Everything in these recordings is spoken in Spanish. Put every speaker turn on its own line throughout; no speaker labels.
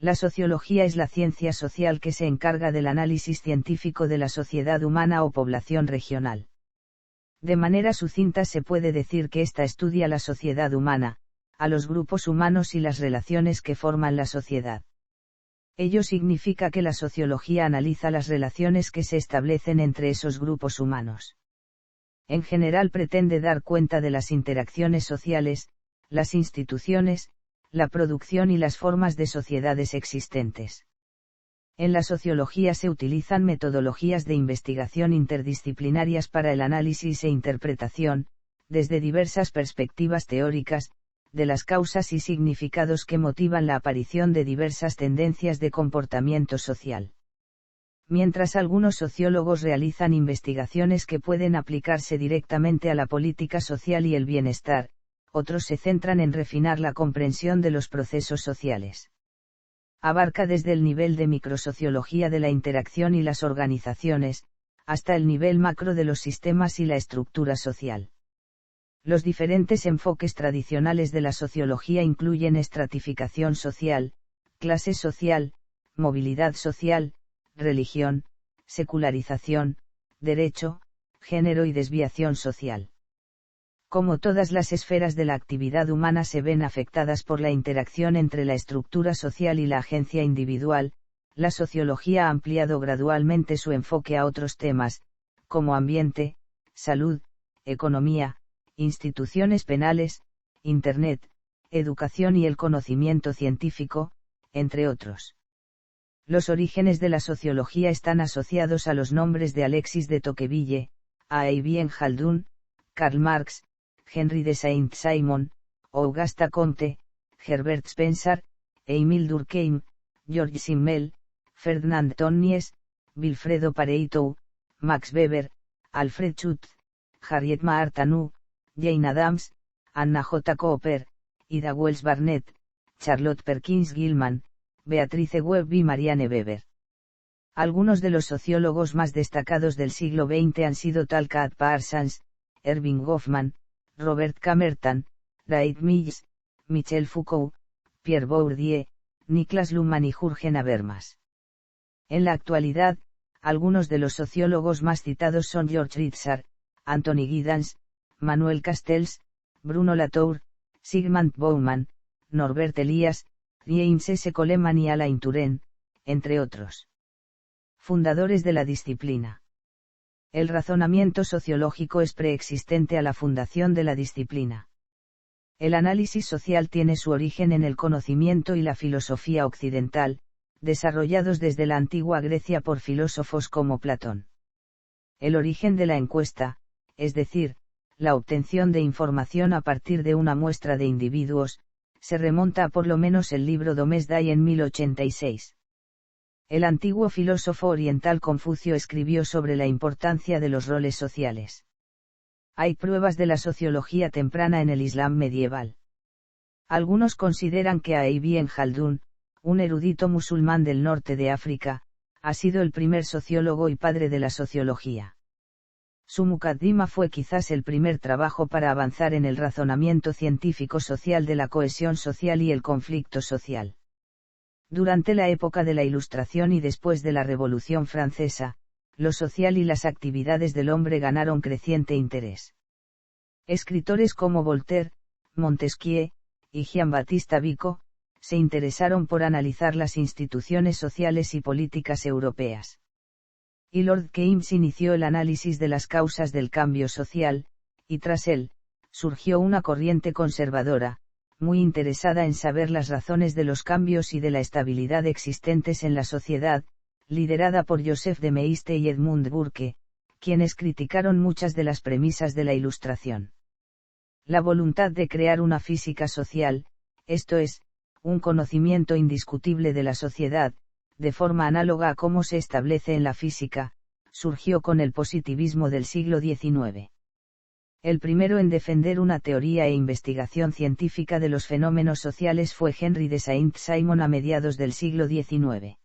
La sociología es la ciencia social que se encarga del análisis científico de la sociedad humana o población regional. De manera sucinta se puede decir que ésta estudia la sociedad humana, a los grupos humanos y las relaciones que forman la sociedad. Ello significa que la sociología analiza las relaciones que se establecen entre esos grupos humanos. En general pretende dar cuenta de las interacciones sociales, las instituciones, la producción y las formas de sociedades existentes. En la sociología se utilizan metodologías de investigación interdisciplinarias para el análisis e interpretación, desde diversas perspectivas teóricas, de las causas y significados que motivan la aparición de diversas tendencias de comportamiento social. Mientras algunos sociólogos realizan investigaciones que pueden aplicarse directamente a la política social y el bienestar, otros se centran en refinar la comprensión de los procesos sociales. Abarca desde el nivel de microsociología de la interacción y las organizaciones, hasta el nivel macro de los sistemas y la estructura social. Los diferentes enfoques tradicionales de la sociología incluyen estratificación social, clase social, movilidad social, religión, secularización, derecho, género y desviación social. Como todas las esferas de la actividad humana se ven afectadas por la interacción entre la estructura social y la agencia individual, la sociología ha ampliado gradualmente su enfoque a otros temas, como ambiente, salud, economía, instituciones penales, Internet, educación y el conocimiento científico, entre otros. Los orígenes de la sociología están asociados a los nombres de Alexis de Tocqueville, a Ibn Khaldun, Karl Marx, Henry de Saint-Simon, Auguste Comte, Herbert Spencer, Émile Durkheim, George Simmel, Ferdinand Tönnies, Wilfredo Pareto, Max Weber, Alfred Schutz, Harriet Martineau, Jane Addams, Anna J. Cooper, Ida Wells Barnett, Charlotte Perkins Gilman, Beatrice Webb y Marianne Weber. Algunos de los sociólogos más destacados del siglo XX han sido Talcott Parsons, Erving Goffman, Robert Camerton, David Mills, Michel Foucault, Pierre Bourdieu, Niklas Luhmann y Jürgen Habermas. En la actualidad, algunos de los sociólogos más citados son George Ritzer, Anthony Giddens, Manuel Castells, Bruno Latour, Zygmunt Bauman, Norbert Elias, James S. Coleman y Alain Touraine, entre otros. Fundadores de la disciplina. El razonamiento sociológico es preexistente a la fundación de la disciplina. El análisis social tiene su origen en el conocimiento y la filosofía occidental, desarrollados desde la antigua Grecia por filósofos como Platón. El origen de la encuesta, es decir, la obtención de información a partir de una muestra de individuos, se remonta a por lo menos el libro Domesday en 1086. El antiguo filósofo oriental Confucio escribió sobre la importancia de los roles sociales. Hay pruebas de la sociología temprana en el Islam medieval. Algunos consideran que Ibn Khaldun, un erudito musulmán del norte de África, ha sido el primer sociólogo y padre de la sociología. Su Muqaddima fue quizás el primer trabajo para avanzar en el razonamiento científico social de la cohesión social y el conflicto social. Durante la época de la Ilustración y después de la Revolución Francesa, lo social y las actividades del hombre ganaron creciente interés. Escritores como Voltaire, Montesquieu, y Jean-Baptiste Vico, se interesaron por analizar las instituciones sociales y políticas europeas. Y Lord Keynes inició el análisis de las causas del cambio social, y tras él, surgió una corriente conservadora, muy interesada en saber las razones de los cambios y de la estabilidad existentes en la sociedad, liderada por Joseph de Maistre y Edmund Burke, quienes criticaron muchas de las premisas de la Ilustración. La voluntad de crear una física social, esto es, un conocimiento indiscutible de la sociedad, de forma análoga a cómo se establece en la física, surgió con el positivismo del siglo XIX. El primero en defender una teoría e investigación científica de los fenómenos sociales fue Henry de Saint-Simon a mediados del siglo XIX.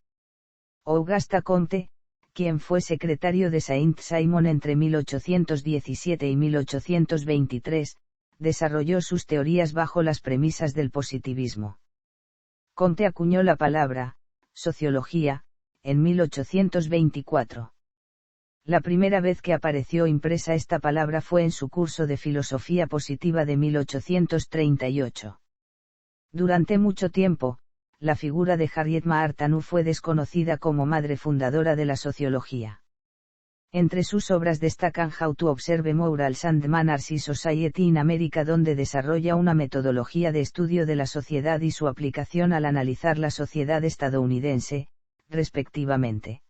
Auguste Comte, quien fue secretario de Saint-Simon entre 1817 y 1823, desarrolló sus teorías bajo las premisas del positivismo. Comte acuñó la palabra sociología en 1824. La primera vez que apareció impresa esta palabra fue en su curso de filosofía positiva de 1838. Durante mucho tiempo, la figura de Harriet Martineau fue desconocida como madre fundadora de la sociología. Entre sus obras destacan How to Observe Morals and Manners in Society in America, donde desarrolla una metodología de estudio de la sociedad y su aplicación al analizar la sociedad estadounidense, respectivamente.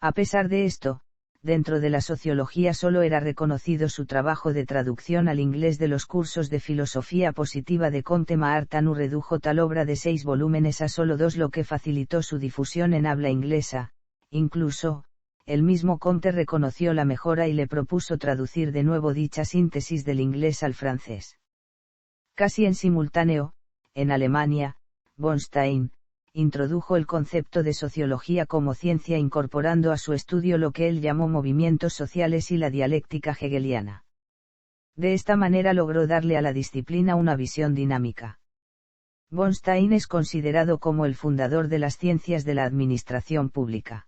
A pesar de esto, dentro de la sociología solo era reconocido su trabajo de traducción al inglés de los cursos de filosofía positiva de Comte. Martineau redujo tal obra de 6 volúmenes a solo 2, lo que facilitó su difusión en habla inglesa. Incluso, el mismo Comte reconoció la mejora y le propuso traducir de nuevo dicha síntesis del inglés al francés. Casi en simultáneo, en Alemania, von Stein introdujo el concepto de sociología como ciencia, incorporando a su estudio lo que él llamó movimientos sociales y la dialéctica hegeliana. De esta manera logró darle a la disciplina una visión dinámica. Von Stein es considerado como el fundador de las ciencias de la administración pública.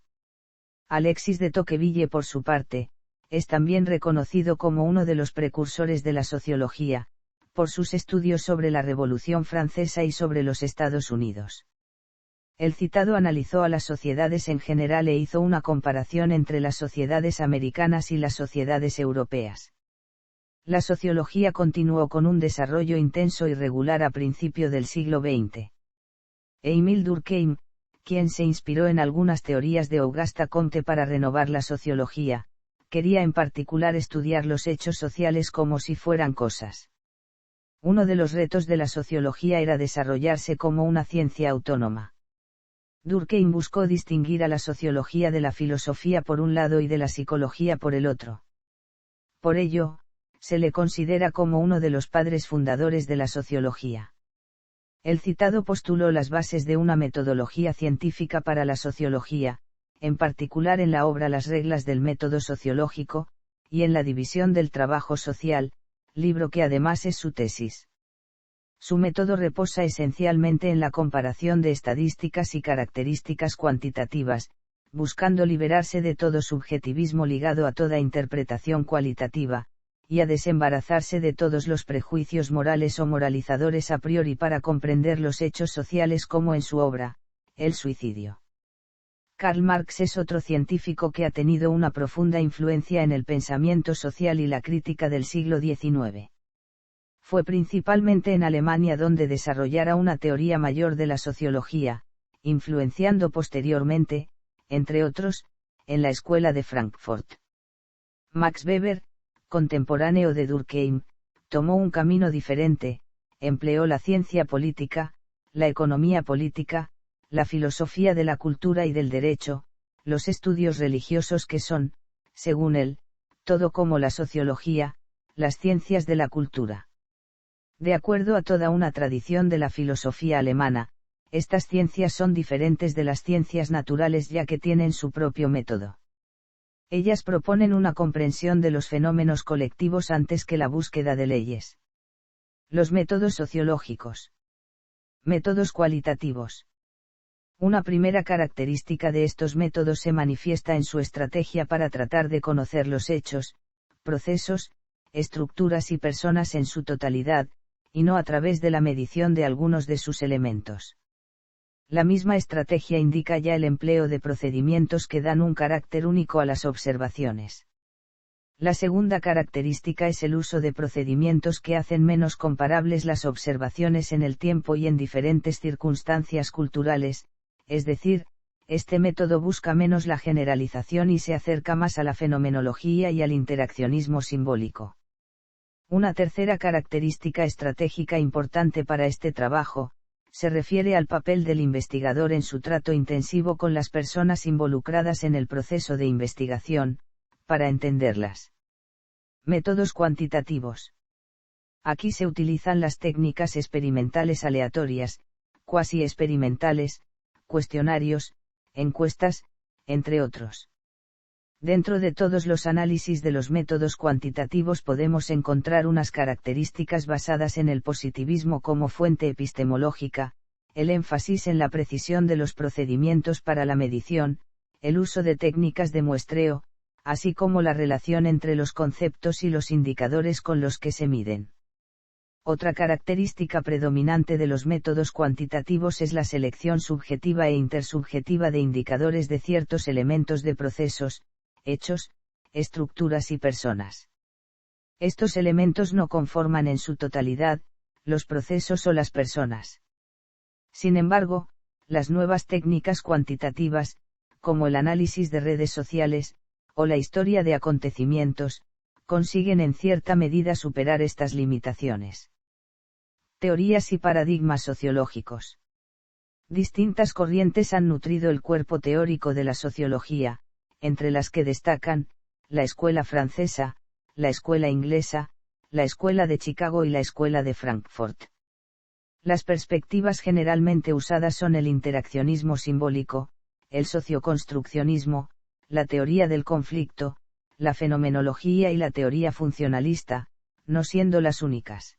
Alexis de Tocqueville, por su parte, es también reconocido como uno de los precursores de la sociología, por sus estudios sobre la Revolución Francesa y sobre los Estados Unidos. El citado analizó a las sociedades en general e hizo una comparación entre las sociedades americanas y las sociedades europeas. La sociología continuó con un desarrollo intenso y regular a principio del siglo XX. Émile Durkheim, quien se inspiró en algunas teorías de Auguste Comte para renovar la sociología, quería en particular estudiar los hechos sociales como si fueran cosas. Uno de los retos de la sociología era desarrollarse como una ciencia autónoma. Durkheim buscó distinguir a la sociología de la filosofía por un lado y de la psicología por el otro. Por ello, se le considera como uno de los padres fundadores de la sociología. El citado postuló las bases de una metodología científica para la sociología, en particular en la obra Las reglas del método sociológico, y en la división del trabajo social, libro que además es su tesis. Su método reposa esencialmente en la comparación de estadísticas y características cuantitativas, buscando liberarse de todo subjetivismo ligado a toda interpretación cualitativa, y a desembarazarse de todos los prejuicios morales o moralizadores a priori para comprender los hechos sociales, como en su obra, El suicidio. Karl Marx es otro científico que ha tenido una profunda influencia en el pensamiento social y la crítica del siglo XIX. Fue principalmente en Alemania donde desarrollara una teoría mayor de la sociología, influenciando posteriormente, entre otros, en la Escuela de Frankfurt. Max Weber, contemporáneo de Durkheim, tomó un camino diferente, empleó la ciencia política, la economía política, la filosofía de la cultura y del derecho, los estudios religiosos que son, según él, todo como la sociología, las ciencias de la cultura. De acuerdo a toda una tradición de la filosofía alemana, estas ciencias son diferentes de las ciencias naturales ya que tienen su propio método. Ellas proponen una comprensión de los fenómenos colectivos antes que la búsqueda de leyes. Los métodos sociológicos. Métodos cualitativos. Una primera característica de estos métodos se manifiesta en su estrategia para tratar de conocer los hechos, procesos, estructuras y personas en su totalidad, y no a través de la medición de algunos de sus elementos. La misma estrategia indica ya el empleo de procedimientos que dan un carácter único a las observaciones. La segunda característica es el uso de procedimientos que hacen menos comparables las observaciones en el tiempo y en diferentes circunstancias culturales, es decir, este método busca menos la generalización y se acerca más a la fenomenología y al interaccionismo simbólico. Una tercera característica estratégica importante para este trabajo, se refiere al papel del investigador en su trato intensivo con las personas involucradas en el proceso de investigación, para entenderlas. Métodos cuantitativos. Aquí se utilizan las técnicas experimentales aleatorias, cuasi experimentales, cuestionarios, encuestas, entre otros. Dentro de todos los análisis de los métodos cuantitativos podemos encontrar unas características basadas en el positivismo como fuente epistemológica, el énfasis en la precisión de los procedimientos para la medición, el uso de técnicas de muestreo, así como la relación entre los conceptos y los indicadores con los que se miden. Otra característica predominante de los métodos cuantitativos es la selección subjetiva e intersubjetiva de indicadores de ciertos elementos de procesos, hechos, estructuras y personas. Estos elementos no conforman en su totalidad, los procesos o las personas. Sin embargo, las nuevas técnicas cuantitativas, como el análisis de redes sociales, o la historia de acontecimientos, consiguen en cierta medida superar estas limitaciones. Teorías y paradigmas sociológicos. Distintas corrientes han nutrido el cuerpo teórico de la sociología, entre las que destacan, la escuela francesa, la escuela inglesa, la escuela de Chicago y la escuela de Frankfurt. Las perspectivas generalmente usadas son el interaccionismo simbólico, el socioconstruccionismo, la teoría del conflicto, la fenomenología y la teoría funcionalista, no siendo las únicas.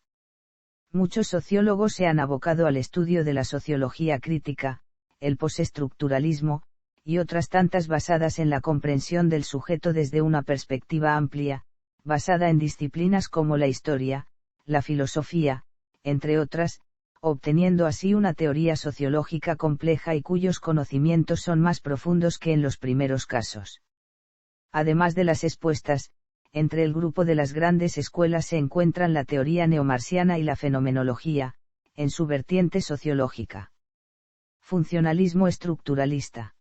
Muchos sociólogos se han abocado al estudio de la sociología crítica, el postestructuralismo, y otras tantas basadas en la comprensión del sujeto desde una perspectiva amplia, basada en disciplinas como la historia, la filosofía, entre otras, obteniendo así una teoría sociológica compleja y cuyos conocimientos son más profundos que en los primeros casos. Además de las expuestas, entre el grupo de las grandes escuelas se encuentran la teoría neomarxiana y la fenomenología, en su vertiente sociológica. Funcionalismo estructuralista.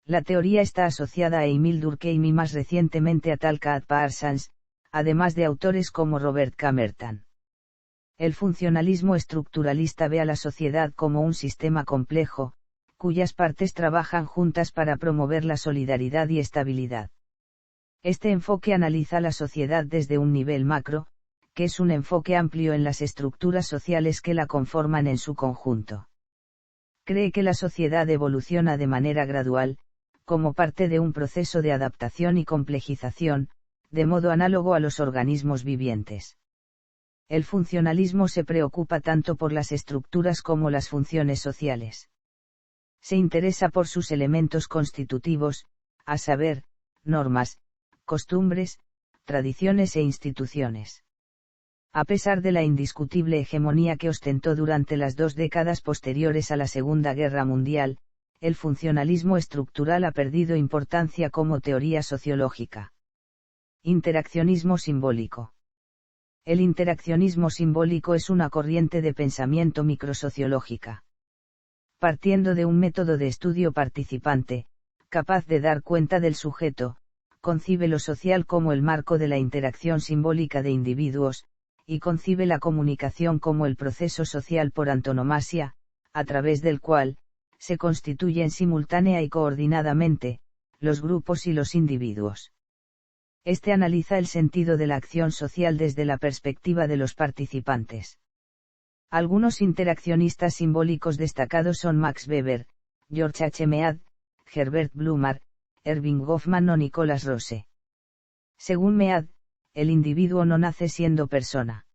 La teoría está asociada a Emil Durkheim y más recientemente a Talcott Parsons, además de autores como Robert Camerton. El funcionalismo estructuralista ve a la sociedad como un sistema complejo, cuyas partes trabajan juntas para promover la solidaridad y estabilidad. Este enfoque analiza la sociedad desde un nivel macro, que es un enfoque amplio en las estructuras sociales que la conforman en su conjunto. Cree que la sociedad evoluciona de manera gradual, como parte de un proceso de adaptación y complejización, de modo análogo a los organismos vivientes. El funcionalismo se preocupa tanto por las estructuras como las funciones sociales. Se interesa por sus elementos constitutivos, a saber, normas, costumbres, tradiciones e instituciones. A pesar de la indiscutible hegemonía que ostentó durante las 2 décadas posteriores a la Segunda Guerra Mundial, el funcionalismo estructural ha perdido importancia como teoría sociológica. Interaccionismo simbólico. El interaccionismo simbólico es una corriente de pensamiento microsociológica. Partiendo de un método de estudio participante, capaz de dar cuenta del sujeto, concibe lo social como el marco de la interacción simbólica de individuos, y concibe la comunicación como el proceso social por antonomasia, a través del cual, se constituyen simultánea y coordinadamente, los grupos y los individuos. Este analiza el sentido de la acción social desde la perspectiva de los participantes. Algunos interaccionistas simbólicos destacados son Max Weber, George H. Mead, Herbert Blumer, Erving Goffman o Nicholas Rose. Según Mead, el individuo no nace siendo persona.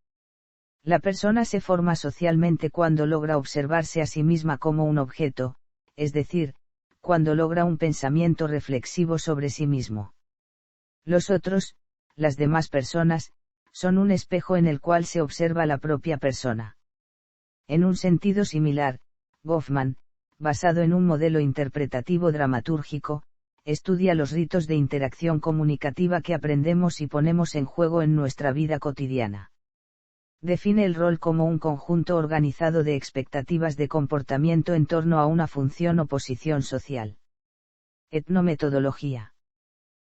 La persona se forma socialmente cuando logra observarse a sí misma como un objeto, es decir, cuando logra un pensamiento reflexivo sobre sí mismo. Los otros, las demás personas, son un espejo en el cual se observa la propia persona. En un sentido similar, Goffman, basado en un modelo interpretativo dramatúrgico, estudia los ritos de interacción comunicativa que aprendemos y ponemos en juego en nuestra vida cotidiana. Define el rol como un conjunto organizado de expectativas de comportamiento en torno a una función o posición social. Etnometodología.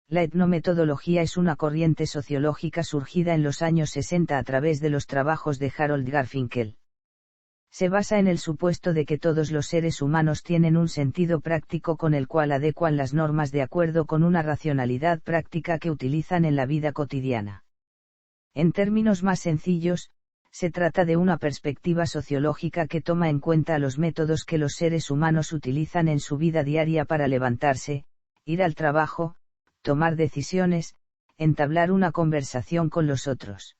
La etnometodología es una corriente sociológica surgida en los años 60 a través de los trabajos de Harold Garfinkel. Se basa en el supuesto de que todos los seres humanos tienen un sentido práctico con el cual adecuan las normas de acuerdo con una racionalidad práctica que utilizan en la vida cotidiana. En términos más sencillos, se trata de una perspectiva sociológica que toma en cuenta los métodos que los seres humanos utilizan en su vida diaria para levantarse, ir al trabajo, tomar decisiones, entablar una conversación con los otros.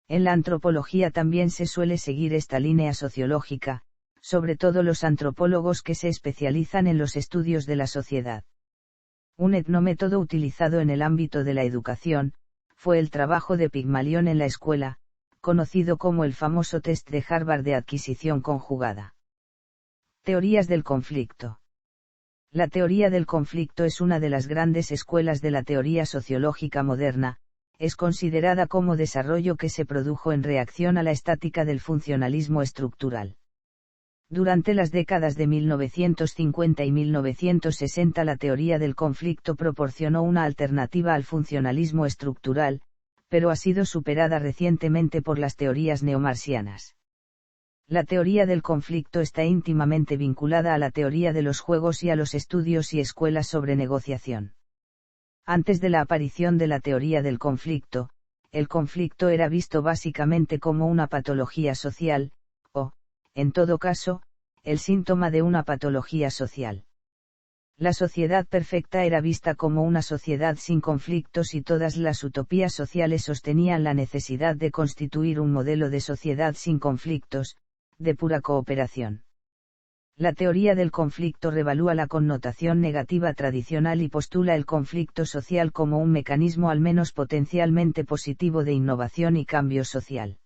En la antropología también se suele seguir esta línea sociológica, sobre todo los antropólogos que se especializan en los estudios de la sociedad. Un etnométodo utilizado en el ámbito de la educación, fue el trabajo de Pigmalión en la escuela, conocido como el famoso test de Harvard de adquisición conjugada. Teorías del conflicto. La teoría del conflicto es una de las grandes escuelas de la teoría sociológica moderna, es considerada como desarrollo que se produjo en reacción a la estática del funcionalismo estructural. Durante las décadas de 1950 y 1960 la teoría del conflicto proporcionó una alternativa al funcionalismo estructural, pero ha sido superada recientemente por las teorías neomarxianas. La teoría del conflicto está íntimamente vinculada a la teoría de los juegos y a los estudios y escuelas sobre negociación. Antes de la aparición de la teoría del conflicto, el conflicto era visto básicamente como una patología social, o, en todo caso, el síntoma de una patología social. La sociedad perfecta era vista como una sociedad sin conflictos y todas las utopías sociales sostenían la necesidad de constituir un modelo de sociedad sin conflictos, de pura cooperación. La teoría del conflicto revalúa la connotación negativa tradicional y postula el conflicto social como un mecanismo al menos potencialmente positivo de innovación y cambio social.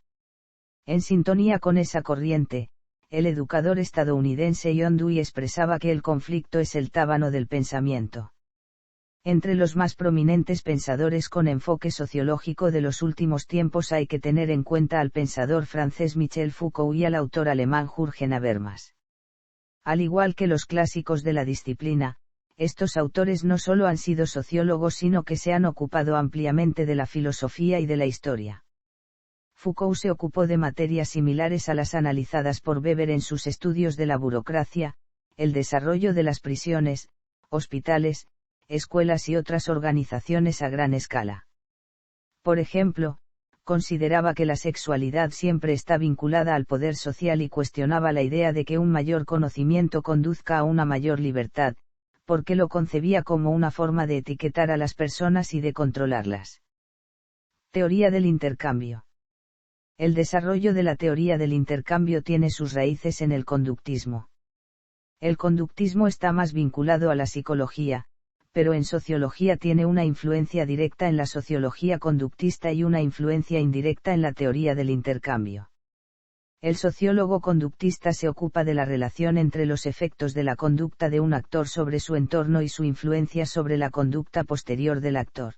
En sintonía con esa corriente, el educador estadounidense John Dewey expresaba que el conflicto es el tábano del pensamiento. Entre los más prominentes pensadores con enfoque sociológico de los últimos tiempos hay que tener en cuenta al pensador francés Michel Foucault y al autor alemán Jürgen Habermas. Al igual que los clásicos de la disciplina, estos autores no solo han sido sociólogos sino que se han ocupado ampliamente de la filosofía y de la historia. Foucault se ocupó de materias similares a las analizadas por Weber en sus estudios de la burocracia, el desarrollo de las prisiones, hospitales, escuelas y otras organizaciones a gran escala. Por ejemplo, consideraba que la sexualidad siempre está vinculada al poder social y cuestionaba la idea de que un mayor conocimiento conduzca a una mayor libertad, porque lo concebía como una forma de etiquetar a las personas y de controlarlas. Teoría del intercambio. El desarrollo de la teoría del intercambio tiene sus raíces en el conductismo. El conductismo está más vinculado a la psicología, pero en sociología tiene una influencia directa en la sociología conductista y una influencia indirecta en la teoría del intercambio. El sociólogo conductista se ocupa de la relación entre los efectos de la conducta de un actor sobre su entorno y su influencia sobre la conducta posterior del actor.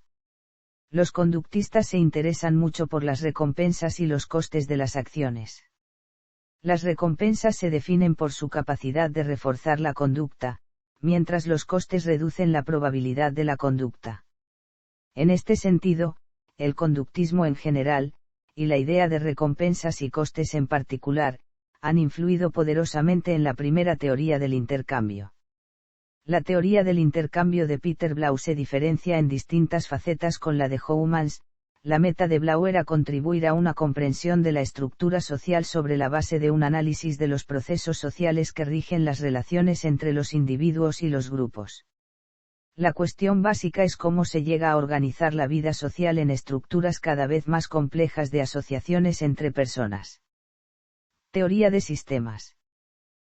Los conductistas se interesan mucho por las recompensas y los costes de las acciones. Las recompensas se definen por su capacidad de reforzar la conducta, mientras los costes reducen la probabilidad de la conducta. En este sentido, el conductismo en general, y la idea de recompensas y costes en particular, han influido poderosamente en la primera teoría del intercambio. La teoría del intercambio de Peter Blau se diferencia en distintas facetas con la de Howmans. La meta de Blau era contribuir a una comprensión de la estructura social sobre la base de un análisis de los procesos sociales que rigen las relaciones entre los individuos y los grupos. La cuestión básica es cómo se llega a organizar la vida social en estructuras cada vez más complejas de asociaciones entre personas. Teoría de sistemas.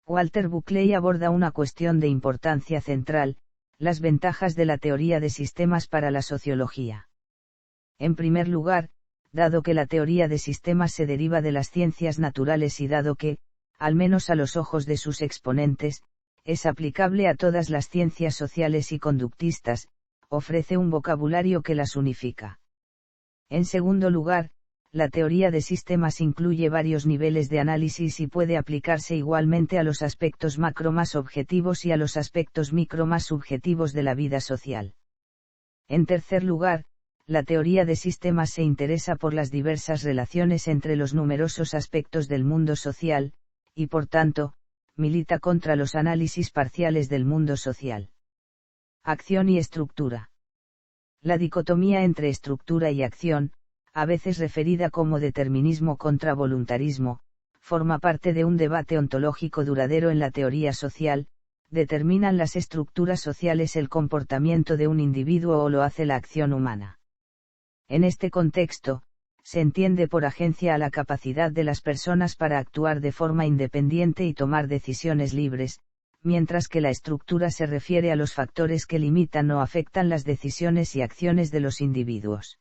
Walter Buckley aborda una cuestión de importancia central, las ventajas de la teoría de sistemas para la sociología. En primer lugar, dado que la teoría de sistemas se deriva de las ciencias naturales y dado que, al menos a los ojos de sus exponentes, es aplicable a todas las ciencias sociales y conductistas, ofrece un vocabulario que las unifica. En segundo lugar, la teoría de sistemas incluye varios niveles de análisis y puede aplicarse igualmente a los aspectos macro más objetivos y a los aspectos micro más subjetivos de la vida social. En tercer lugar, la teoría de sistemas se interesa por las diversas relaciones entre los numerosos aspectos del mundo social, y por tanto, milita contra los análisis parciales del mundo social. Acción y estructura. La dicotomía entre estructura y acción, a veces referida como determinismo contra voluntarismo, forma parte de un debate ontológico duradero en la teoría social. ¿Determinan las estructuras sociales el comportamiento de un individuo o lo hace la acción humana? En este contexto, Se entiende por agencia a la capacidad de las personas para actuar de forma independiente y tomar decisiones libres, mientras que la estructura se refiere a los factores que limitan o afectan las decisiones y acciones de los individuos.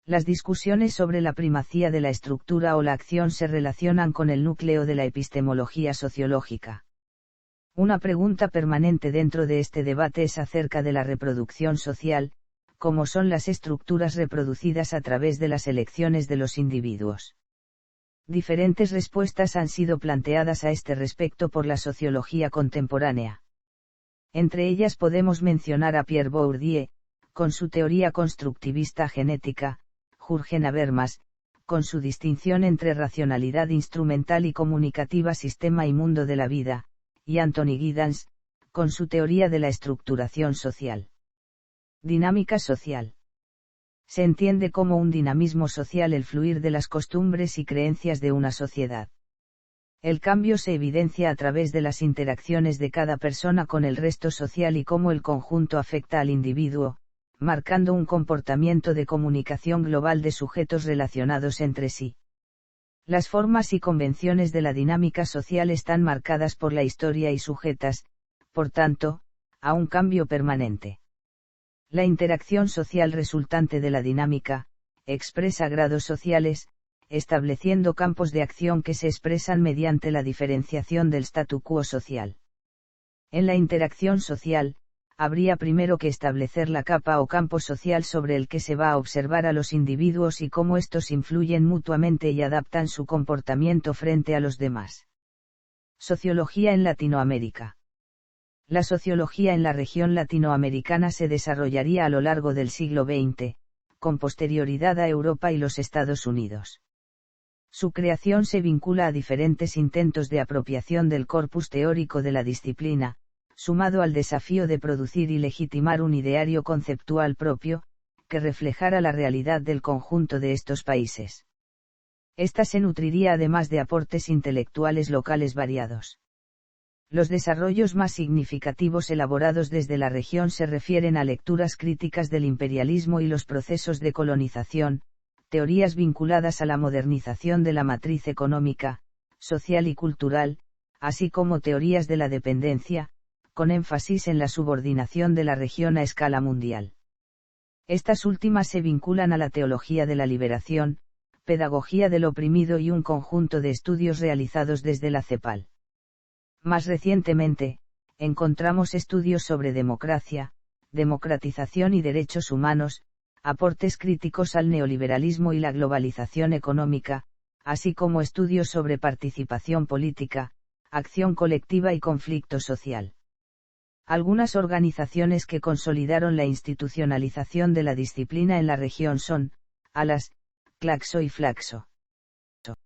Las discusiones sobre la primacía de la estructura o la acción se relacionan con el núcleo de la epistemología sociológica. Una pregunta permanente dentro de este debate es acerca de la reproducción social, como son las estructuras reproducidas a través de las elecciones de los individuos. Diferentes respuestas han sido planteadas a este respecto por la sociología contemporánea. Entre ellas podemos mencionar a Pierre Bourdieu, con su teoría constructivista genética, Jürgen Habermas, con su distinción entre racionalidad instrumental y comunicativa sistema y mundo de la vida, y Anthony Giddens, con su teoría de la estructuración social. Dinámica social. Se entiende como un dinamismo social el fluir de las costumbres y creencias de una sociedad. El cambio se evidencia a través de las interacciones de cada persona con el resto social y cómo el conjunto afecta al individuo, marcando un comportamiento de comunicación global de sujetos relacionados entre sí. Las formas y convenciones de la dinámica social están marcadas por la historia y sujetas, por tanto, a un cambio permanente. La interacción social resultante de la dinámica, expresa grados sociales, estableciendo campos de acción que se expresan mediante la diferenciación del statu quo social. En la interacción social, habría primero que establecer la capa o campo social sobre el que se va a observar a los individuos y cómo estos influyen mutuamente y adaptan su comportamiento frente a los demás. Sociología en Latinoamérica. La sociología en la región latinoamericana se desarrollaría a lo largo del siglo XX, con posterioridad a Europa y los Estados Unidos. Su creación se vincula a diferentes intentos de apropiación del corpus teórico de la disciplina, sumado al desafío de producir y legitimar un ideario conceptual propio, que reflejara la realidad del conjunto de estos países. Esta se nutriría además de aportes intelectuales locales variados. Los desarrollos más significativos elaborados desde la región se refieren a lecturas críticas del imperialismo y los procesos de colonización, teorías vinculadas a la modernización de la matriz económica, social y cultural, así como teorías de la dependencia, con énfasis en la subordinación de la región a escala mundial. Estas últimas se vinculan a la teología de la liberación, pedagogía del oprimido y un conjunto de estudios realizados desde la CEPAL. Más recientemente, encontramos estudios sobre democracia, democratización y derechos humanos, aportes críticos al neoliberalismo y la globalización económica, así como estudios sobre participación política, acción colectiva y conflicto social. Algunas organizaciones que consolidaron la institucionalización de la disciplina en la región son, ALAS, Claxo y Flaxo.